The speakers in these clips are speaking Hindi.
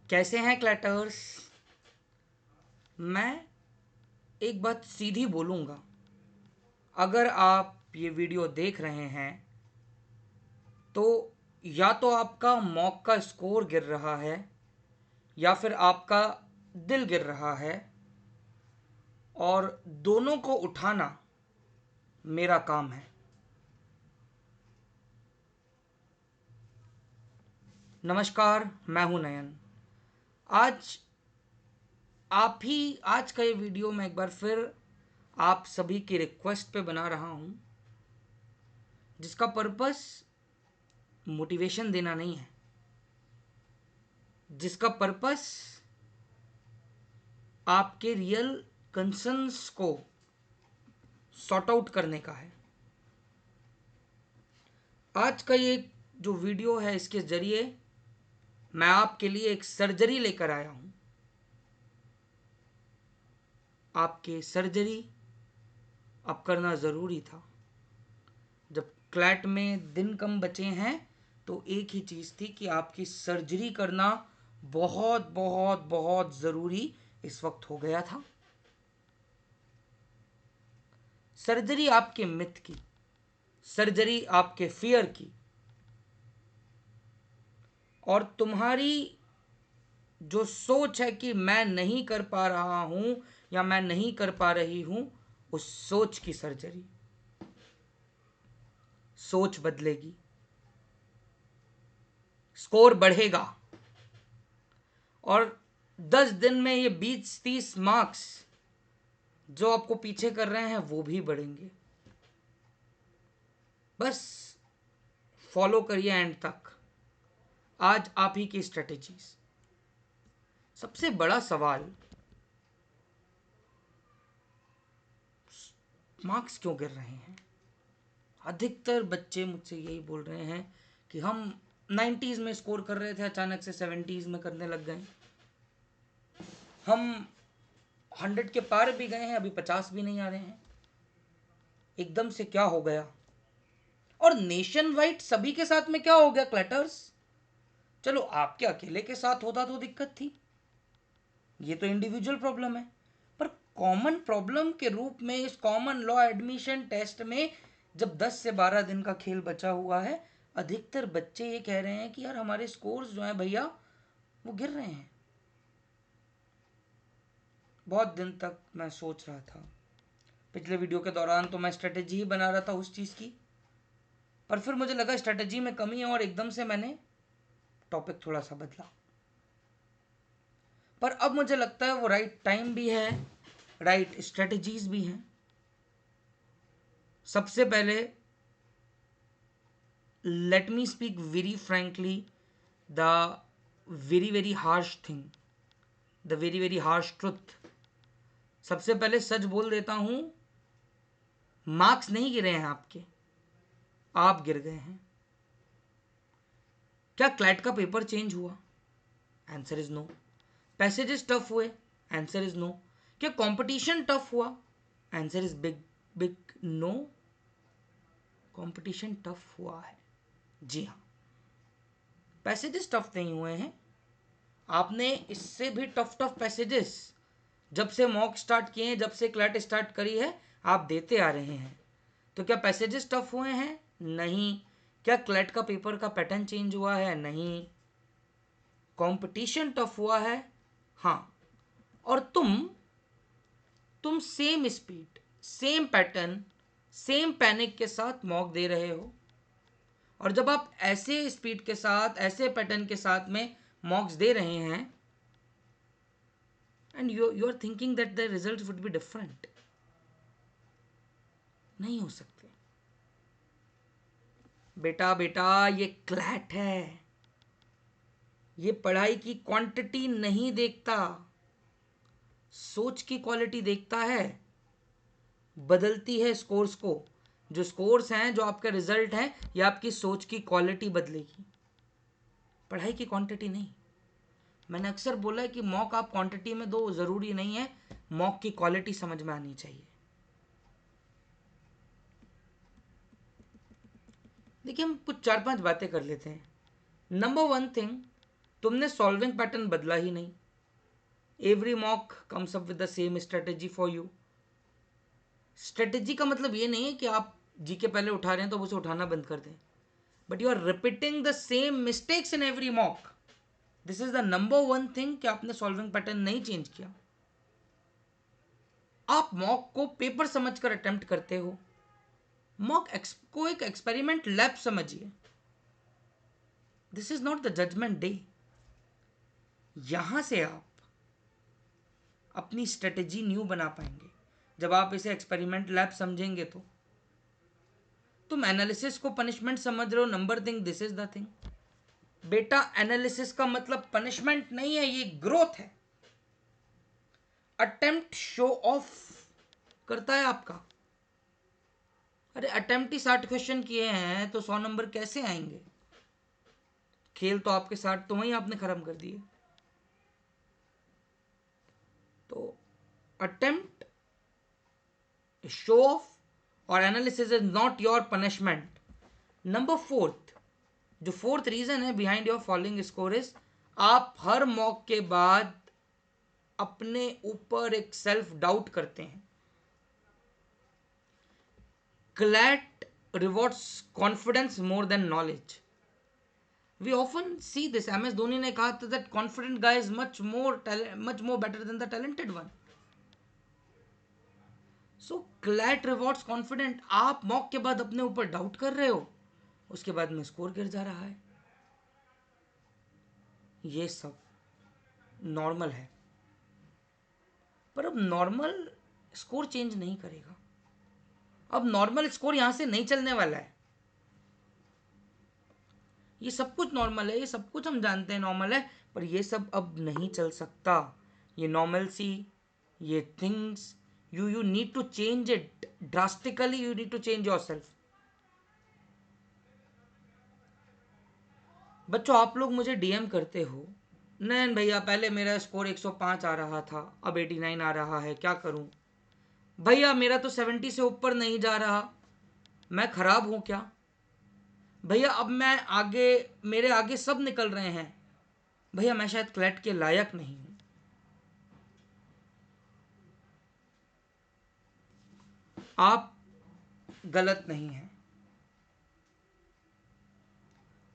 कैसे हैं क्लैटर्स। मैं एक बात सीधी बोलूँगा, अगर आप ये वीडियो देख रहे हैं तो या तो आपका मॉक का स्कोर गिर रहा है या फिर आपका दिल गिर रहा है, और दोनों को उठाना मेरा काम है। नमस्कार, मैं हूं नयन। आज आज का ये वीडियो मैं एक बार फिर आप सभी की रिक्वेस्ट पे बना रहा हूं, जिसका पर्पस मोटिवेशन देना नहीं है, जिसका पर्पस आपके रियल कंसर्न्स को सॉर्ट आउट करने का है। आज का ये जो वीडियो है, इसके जरिए मैं आपके लिए एक सर्जरी लेकर आया हूं। आपके सर्जरी अब करना ज़रूरी था। जब क्लैट में दिन कम बचे हैं तो एक ही चीज़ थी कि आपकी सर्जरी करना बहुत बहुत बहुत ज़रूरी इस वक्त हो गया था। सर्जरी आपके मिथ की, सर्जरी आपके फियर की, और तुम्हारी जो सोच है कि मैं नहीं कर पा रहा हूं या मैं नहीं कर पा रही हूं, उस सोच की सर्जरी। सोच बदलेगी, स्कोर बढ़ेगा, और 10 दिन में ये 20-30 मार्क्स जो आपको पीछे कर रहे हैं वो भी बढ़ेंगे। बस फॉलो करिए एंड तक। आज आप ही की स्ट्रेटेजीज। सबसे बड़ा सवाल, मार्क्स क्यों गिर रहे हैं। अधिकतर बच्चे मुझसे यही बोल रहे हैं कि हम 90s में स्कोर कर रहे थे, अचानक से 70s में करने लग गए। हम 100 के पार भी गए हैं, अभी 50 भी नहीं आ रहे हैं। एकदम से क्या हो गया। और नेशन वाइड सभी के साथ में क्या हो गया क्लैटर्स। चलो आपके अकेले के साथ होता तो दिक्कत थी, ये तो इंडिविजुअल प्रॉब्लम है, पर कॉमन प्रॉब्लम के रूप में इस कॉमन लॉ एडमिशन टेस्ट में जब 10 से 12 दिन का खेल बचा हुआ है, अधिकतर बच्चे ये कह रहे हैं कि यार हमारे स्कोर्स जो हैं भैया वो गिर रहे हैं। बहुत दिन तक मैं सोच रहा था, पिछले वीडियो के दौरान तो मैं स्ट्रेटेजी ही बना रहा था उस चीज़ की, पर फिर मुझे लगा स्ट्रेटेजी में कमी है और एकदम से मैंने टॉपिक थोड़ा सा बदला। पर अब मुझे लगता है वो राइट टाइम भी है, राइट स्ट्रेटेजीज भी हैं। सबसे पहले let me speak very frankly the very very harsh thing, the very very harsh truth. सबसे पहले सच बोल देता हूं, मार्क्स नहीं गिरे हैं आपके, आप गिर गए हैं। क्या क्लैट का पेपर चेंज हुआ? Answer is no. Passages tough हुए? Answer is no. क्या कंपटीशन टफ हुआ? Answer is big big no. Competition tough हुआ है, जी हाँ। पैसेजेस टफ नहीं हुए हैं। आपने इससे भी टफ टफ पैसेजेस जब से मॉक स्टार्ट किए हैं, जब से क्लैट स्टार्ट करी है, आप देते आ रहे हैं। तो क्या पैसेजेस टफ हुए हैं? नहीं। क्या क्लैट का पेपर का पैटर्न चेंज हुआ है? नहीं। कंपटीशन टफ हुआ है, हाँ। और तुम same speed, same pattern, same panic के साथ मॉक दे रहे हो, और जब आप ऐसे स्पीड के साथ, ऐसे पैटर्न के साथ में मॉक्स दे रहे हैं, and you are thinking that the result would be different, नहीं हो सकते। बेटा बेटा, ये क्लैट है, ये पढ़ाई की क्वांटिटी नहीं देखता, सोच की क्वालिटी देखता है। बदलती है स्कोर्स को, जो स्कोर्स हैं, जो आपका रिजल्ट है, ये आपकी सोच की क्वालिटी बदलेगी, पढ़ाई की क्वांटिटी नहीं। मैंने अक्सर बोला है कि मॉक आप क्वांटिटी में दो, ज़रूरी नहीं है, मॉक की क्वालिटी समझ में आनी चाहिए। देखिए, हम कुछ 4-5 बातें कर लेते हैं। नंबर 1 थिंग, तुमने सॉल्विंग पैटर्न बदला ही नहीं। Every mock comes up with the same strategy for you. Strategy का मतलब ये नहीं है कि आप जी के पहले उठा रहे हैं तो उसे उठाना बंद कर दें, but you are repeating the same mistakes in every mock. This is the number one thing कि आपने सॉल्विंग पैटर्न नहीं चेंज किया। आप मॉक को पेपर समझकर अटेम्प्ट करते हो। मॉक को एक एक्सपेरिमेंट लैब समझिए। This is not the judgement day. यहां से आप अपनी स्ट्रेटेजी न्यू बना पाएंगे जब आप इसे एक्सपेरिमेंट लैब समझेंगे। तो तुम एनालिसिस को पनिशमेंट समझ रहे हो, number thing, this is the thing. बेटा एनालिसिस का मतलब पनिशमेंट नहीं है, ये ग्रोथ है। अटेम्प्ट शो ऑफ करता है आपका। अरे अटेम्प्ट ही 60 क्वेश्चन किए हैं तो 100 नंबर कैसे आएंगे? खेल तो आपके 60 तो वहीं आपने खत्म कर दिए। तो अटेम्प्ट, शो ऑफ और analysis is not your punishment. Number fourth, जो फोर्थ रीजन है behind your following score is, आप हर मॉक के बाद अपने ऊपर एक सेल्फ डाउट करते हैं। CLAT rewards confidence more than knowledge. We often see this. M S Dhoni ने कहा था that confident guy is much more better than the talented one. So CLAT rewards confident. आप मॉक के बाद अपने ऊपर डाउट कर रहे हो, उसके बाद में स्कोर गिर जा रहा है। ये सब नॉर्मल है, पर अब नॉर्मल स्कोर चेंज नहीं करेगा। अब नॉर्मल स्कोर यहां से नहीं चलने वाला है। ये सब कुछ नॉर्मल है, ये सब कुछ हम जानते हैं नॉर्मल है, पर ये सब अब नहीं चल सकता। ये नॉर्मल सी, ये things, you need to change it drastically. You need to change yourself. बच्चों आप लोग मुझे डीएम करते हो, नयन भैया पहले मेरा स्कोर 105 आ रहा था, अब 89 आ रहा है, क्या करूं? भैया मेरा तो 70 से ऊपर नहीं जा रहा, मैं खराब हूं क्या? भैया अब मैं आगे, मेरे आगे सब निकल रहे हैं, भैया मैं शायद क्लैट के लायक नहीं हूं। आप गलत नहीं हैं,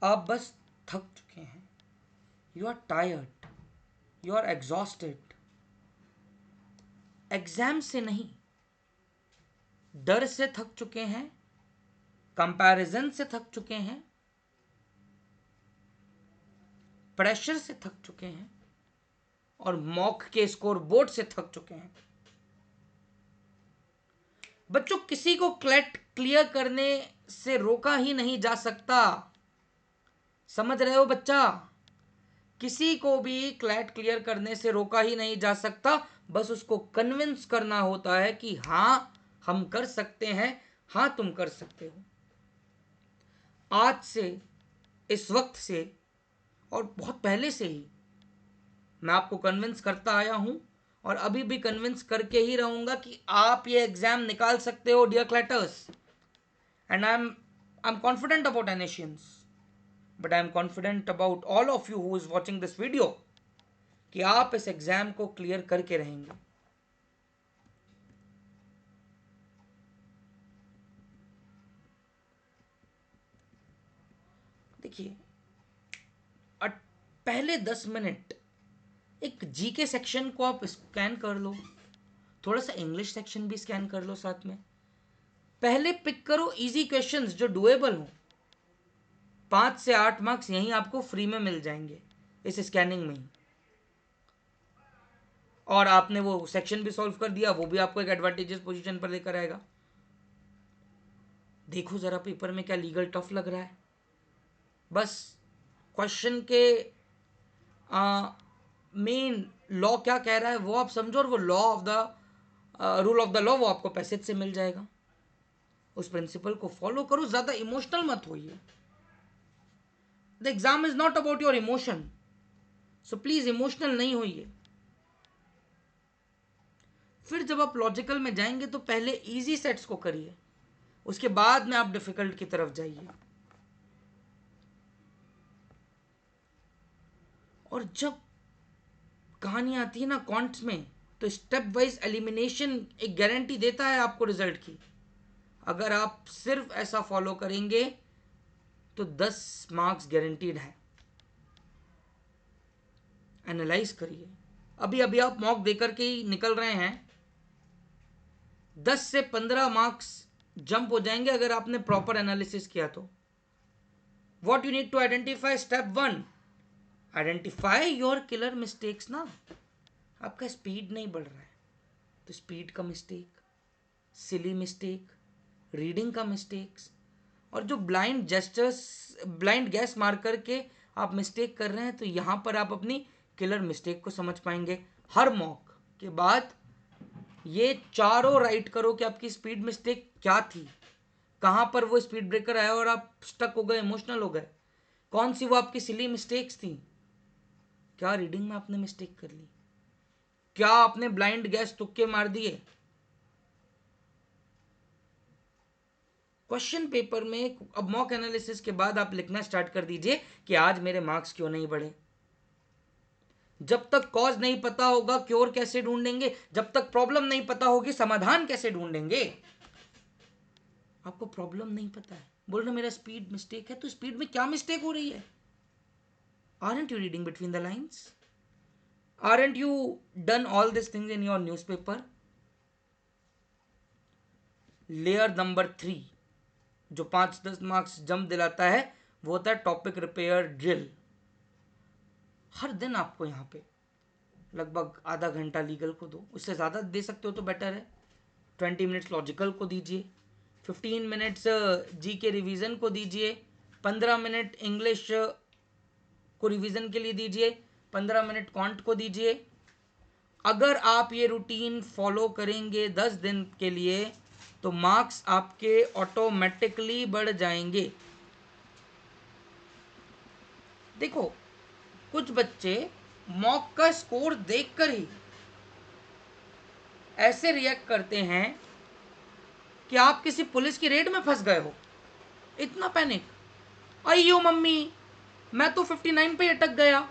आप बस थक चुके हैं। You are tired, you are exhausted. Exam से नहीं, डर से थक चुके हैं, कंपैरिजन से थक चुके हैं, प्रेशर से थक चुके हैं, और मॉक के स्कोर बोर्ड से थक चुके हैं। बच्चों किसी को क्लैट क्लियर करने से रोका ही नहीं जा सकता। समझ रहे हो बच्चा? किसी को भी क्लैट क्लियर करने से रोका ही नहीं जा सकता। बस उसको कन्विंस करना होता है कि हां हम कर सकते हैं, हां तुम कर सकते हो। आज से, इस वक्त से, और बहुत पहले से ही मैं आपको कन्विंस करता आया हूं, और अभी भी कन्विंस करके ही रहूंगा कि आप ये एग्जाम निकाल सकते हो dear CLATers. And I am confident about एनेशियंस, but I am confident about all of you who is watching this video कि आप इस एग्जाम को क्लियर करके रहेंगे। देखिए, पहले 10 मिनट एक जीके सेक्शन को आप स्कैन कर लो, थोड़ा सा इंग्लिश सेक्शन भी स्कैन कर लो साथ में। पहले पिक करो इजी क्वेश्चंस जो डुएबल हो। 5 से 8 मार्क्स यहीं आपको फ्री में मिल जाएंगे इस स्कैनिंग में ही। और आपने वो सेक्शन भी सॉल्व कर दिया, वो भी आपको एक एडवांटेजेस पोजीशन पर लेकर आएगा। देखो जरा पेपर में क्या लीगल टफ लग रहा है। बस क्वेश्चन के मेन लॉ क्या कह रहा है वो आप समझो, और वो law of the rule of the law वो आपको पैसेज से मिल जाएगा। उस प्रिंसिपल को फॉलो करो, ज्यादा इमोशनल मत होइए। The exam is not about your emotion, so please emotional नहीं होइए। फिर जब आप लॉजिकल में जाएंगे तो पहले इजी सेट्स को करिए, उसके बाद में आप डिफिकल्ट की तरफ जाइए। और जब कहानी आती है ना क्वांट्स में, तो स्टेप वाइज एलिमिनेशन एक गारंटी देता है आपको रिजल्ट की। अगर आप सिर्फ ऐसा फॉलो करेंगे तो 10 मार्क्स गारंटीड है। एनालाइज करिए, अभी अभी आप मॉक देकर के ही निकल रहे हैं, 10 से 15 मार्क्स जंप हो जाएंगे अगर आपने प्रॉपर एनालिसिस किया तो। What you need to identify, step 1, identify your killer mistakes ना। आपका स्पीड नहीं बढ़ रहा है तो स्पीड का मिस्टेक, सिली मिस्टेक, रीडिंग का मिस्टेक्स, और जो ब्लाइंड जेस्चर्स, ब्लाइंड गैस मार करके आप मिस्टेक कर रहे हैं, तो यहां पर आप अपनी किलर मिस्टेक को समझ पाएंगे। हर मॉक के बाद ये चारों राइट करो कि आपकी स्पीड मिस्टेक क्या थी, कहां पर वो स्पीड ब्रेकर आया और आप स्टक हो गए, इमोशनल हो गए, कौन सी वो आपकी सिली मिस्टेक्स थी, क्या रीडिंग में आपने मिस्टेक कर ली, क्या आपने ब्लाइंड गैस तुक्के मार दिए। क्वेश्चन पेपर में अब मॉक एनालिसिस के बाद आप लिखना स्टार्ट कर दीजिए कि आज मेरे मार्क्स क्यों नहीं बढ़े। जब तक कॉज नहीं पता होगा क्योर कैसे ढूंढेंगे, जब तक प्रॉब्लम नहीं पता होगी समाधान कैसे ढूंढेंगे। आपको प्रॉब्लम नहीं पता है, बोल रहे मेरा स्पीड मिस्टेक है, तो स्पीड में क्या मिस्टेक हो रही है? Aren't you reading between the lines? Aren't you done all this things in your newspaper? Layer number 3 जो 5-10 मार्क्स जंप दिलाता है वो होता है टॉपिक रिपेयर ड्रिल। हर दिन आपको यहाँ पे लगभग आधा घंटा लीगल को दो, उससे ज़्यादा दे सकते हो तो बेटर है। 20 मिनट्स लॉजिकल को दीजिए, 15 मिनट्स जी के रिवीजन को दीजिए, 15 मिनट इंग्लिश को रिवीजन के लिए दीजिए, 15 मिनट क्वांट को दीजिए। अगर आप ये रूटीन फॉलो करेंगे 10 दिन के लिए तो मार्क्स आपके ऑटोमेटिकली बढ़ जाएंगे। देखो, कुछ बच्चे मॉक का स्कोर देखकर ही ऐसे रिएक्ट करते हैं कि आप किसी पुलिस की रेड में फंस गए हो, इतना पैनिक। अयो मम्मी, मैं तो 59 पे अटक गया।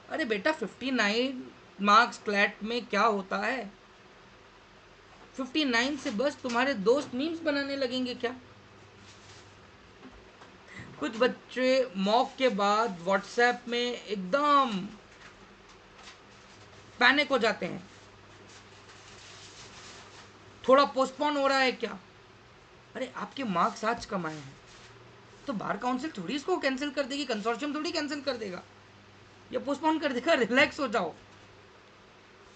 अरे बेटा, 59 मार्क्स क्लैट में क्या होता है? 59 से बस तुम्हारे दोस्त मीम्स बनाने लगेंगे क्या? कुछ बच्चे मॉक के बाद व्हाट्सएप में एकदम पैनिक हो जाते हैं, थोड़ा पोस्टपोन हो रहा है क्या? अरे आपके मार्क्स आज कम आए हैं तो बार काउंसिल थोड़ी इसको कैंसिल कर देगी, कंसोर्शियम थोड़ी कैंसिल कर देगा या पोस्टपोन कर देगा। रिलैक्स हो जाओ।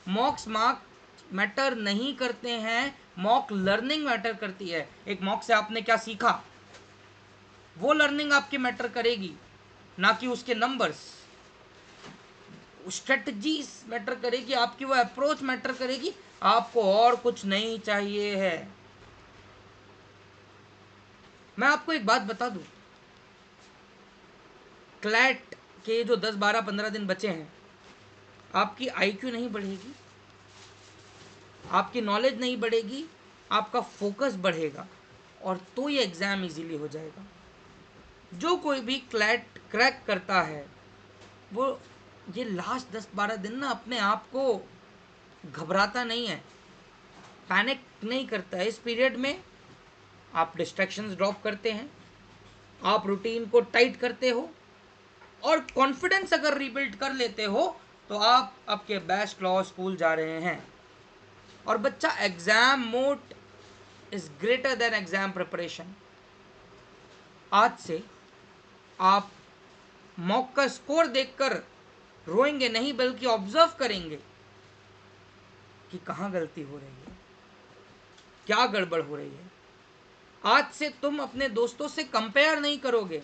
मॉक्स मार्क्स मैटर नहीं करते हैं, मॉक लर्निंग मैटर करती है। एक मॉक से आपने क्या सीखा, वो लर्निंग आपकी मैटर करेगी, ना कि उसके नंबर्स। स्ट्रेटजीज मैटर करेगी, आपकी वो अप्रोच मैटर करेगी। आपको और कुछ नहीं चाहिए है। मैं आपको एक बात बता दूं, क्लैट के जो 10, 12, 15 दिन बचे हैं, आपकी आईक्यू नहीं बढ़ेगी, आपकी नॉलेज नहीं बढ़ेगी, आपका फोकस बढ़ेगा, और तो ये एग्ज़ाम इजीली हो जाएगा। जो कोई भी क्लैट क्रैक करता है वो ये लास्ट 10-12 दिन ना अपने आप को घबराता नहीं है, पैनिक नहीं करता है। इस पीरियड में आप डिस्ट्रैक्शंस ड्रॉप करते हैं, आप रूटीन को टाइट करते हो, और कॉन्फिडेंस अगर रीबिल्ड कर लेते हो तो आप आपके बेस्ट लॉ स्कूल जा रहे हैं। और बच्चा, exam mode is greater than exam preparation. आज से आप मॉक का स्कोर देखकर रोएंगे नहीं, बल्कि ऑब्जर्व करेंगे कि कहाँ गलती हो रही है, क्या गड़बड़ हो रही है। आज से तुम अपने दोस्तों से कंपेयर नहीं करोगे,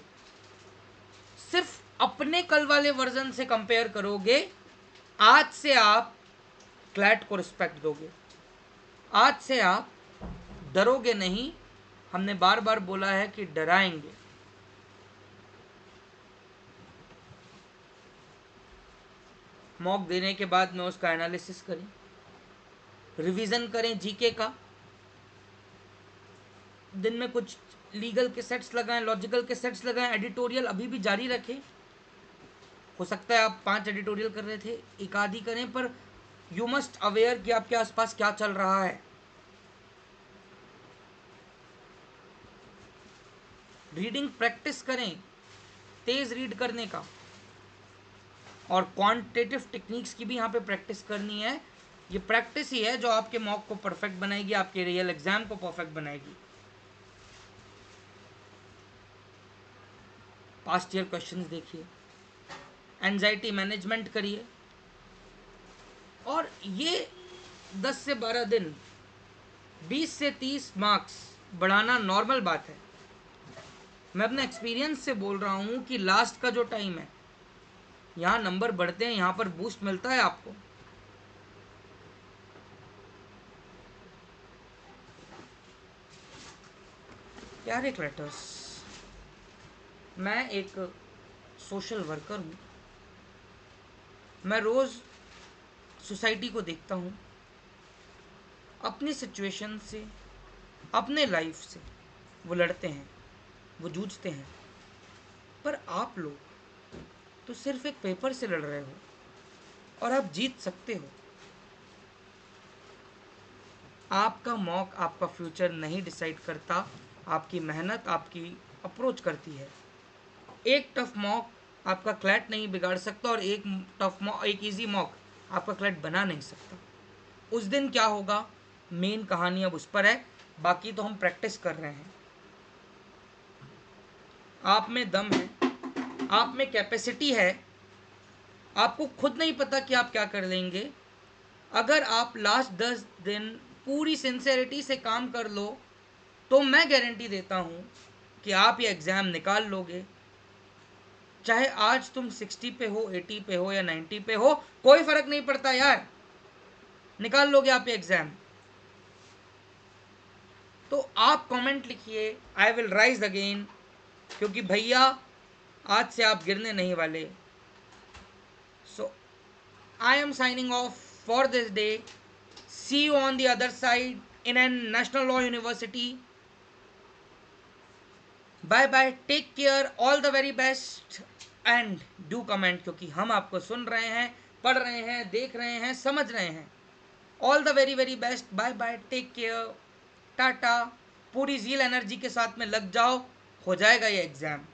सिर्फ अपने कल वाले वर्जन से कंपेयर करोगे। आज से आप क्लैट को रिस्पेक्ट दोगे, आज से आप डरोगे नहीं। हमने बार बार बोला है कि डराएंगे। मॉक देने के बाद में उसका एनालिसिस करें, रिवीजन करें जीके का, दिन में कुछ लीगल के सेट्स लगाएं, लॉजिकल के सेट्स लगाएं, एडिटोरियल अभी भी जारी रखें। हो सकता है आप 5 एडिटोरियल कर रहे थे, एक आधी करें, पर यू मस्ट अवेयर कि आपके आसपास क्या चल रहा है। रीडिंग प्रैक्टिस करें, तेज रीड करने का, और क्वांटिटेटिव टेक्निक्स की भी यहाँ पे प्रैक्टिस करनी है। ये प्रैक्टिस ही है जो आपके मॉक को परफेक्ट बनाएगी, आपके रियल एग्जाम को परफेक्ट बनाएगी। पास्ट ईयर क्वेश्चंस देखिए, एंजाइटी मैनेजमेंट करिए, और ये 10 से 12 दिन 20 से 30 मार्क्स बढ़ाना नॉर्मल बात है। मैं अपने एक्सपीरियंस से बोल रहा हूँ कि लास्ट का जो टाइम है, यहाँ नंबर बढ़ते हैं, यहाँ पर बूस्ट मिलता है आपको। प्यारे क्लैटर्स, मैं एक सोशल वर्कर हूँ। मैं रोज़ सोसाइटी को देखता हूँ, अपनी सिचुएशन से, अपने लाइफ से वो लड़ते हैं, वो जूझते हैं, पर आप लोग तो सिर्फ एक पेपर से लड़ रहे हो और आप जीत सकते हो। आपका मॉक आपका फ्यूचर नहीं डिसाइड करता, आपकी मेहनत आपकी अप्रोच करती है। एक टफ मॉक आपका क्लैट नहीं बिगाड़ सकता, और एक इजी मॉक आपका क्लैट बना नहीं सकता। उस दिन क्या होगा, मेन कहानी अब उस पर है, बाकी तो हम प्रैक्टिस कर रहे हैं। आप में दम है, आप में कैपेसिटी है, आपको खुद नहीं पता कि आप क्या कर लेंगे। अगर आप लास्ट 10 दिन पूरी सिंसेरिटी से काम कर लो, तो मैं गारंटी देता हूँ कि आप ये एग्ज़ाम निकाल लोगे। चाहे आज तुम 60 पे हो, 80 पे हो या 90 पे हो, कोई फ़र्क नहीं पड़ता यार, निकाल लोगे आप ये एग्ज़ाम। तो आप कमेंट लिखिए, आई विल राइज अगेन, क्योंकि भैया आज से आप गिरने नहीं वाले। So I am signing off for this day. See you on the other side in a National Law University. Bye bye, take care, all the very best and do comment, क्योंकि हम आपको सुन रहे हैं, पढ़ रहे हैं, देख रहे हैं, समझ रहे हैं। All the very very best, bye bye, take care, tata. पूरी जील एनर्जी के साथ में लग जाओ, हो जाएगा ये एग्ज़ाम।